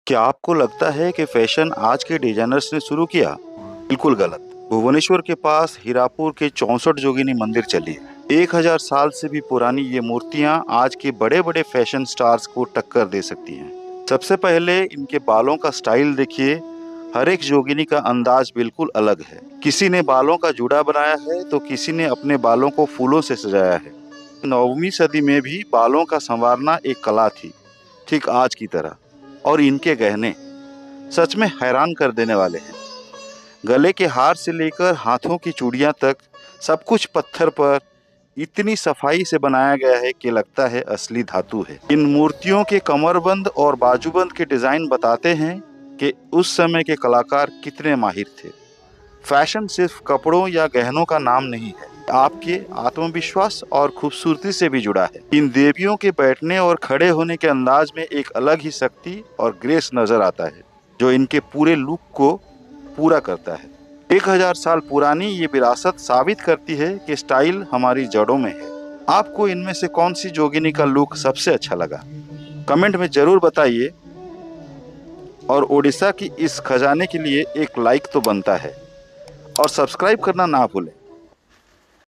क्या आपको लगता है कि फैशन आज के डिजाइनर्स ने शुरू किया? बिल्कुल गलत। भुवनेश्वर के पास हीरापुर के 64 जोगिनी मंदिर चली है। 1000 साल से भी पुरानी ये मूर्तियां आज के बड़े बड़े फैशन स्टार्स को टक्कर दे सकती हैं। सबसे पहले इनके बालों का स्टाइल देखिए। हर एक जोगिनी का अंदाज बिल्कुल अलग है। किसी ने बालों का जूड़ा बनाया है तो किसी ने अपने बालों को फूलों से सजाया है। 9वीं सदी में भी बालों का संवारना एक कला थी, ठीक आज की तरह। और इनके गहने सच में हैरान कर देने वाले हैं। गले के हार से लेकर हाथों की चूड़ियां तक सब कुछ पत्थर पर इतनी सफाई से बनाया गया है कि लगता है असली धातु है। इन मूर्तियों के कमरबंद और बाजूबंद के डिजाइन बताते हैं कि उस समय के कलाकार कितने माहिर थे। फैशन सिर्फ कपड़ों या गहनों का नाम नहीं है, आपके आत्मविश्वास और खूबसूरती से भी जुड़ा है। इन देवियों के बैठने और खड़े होने के अंदाज में एक अलग ही शक्ति और ग्रेस नजर आता है, जो इनके पूरे लुक को पूरा करता है। 1000 साल पुरानी ये विरासत साबित करती है कि स्टाइल हमारी जड़ों में है। आपको इनमें से कौन सी जोगिनी का लुक सबसे अच्छा लगा? कमेंट में जरूर बताइए। और ओडिशा की इस खजाने के लिए एक लाइक तो बनता है, और सब्सक्राइब करना ना भूलें।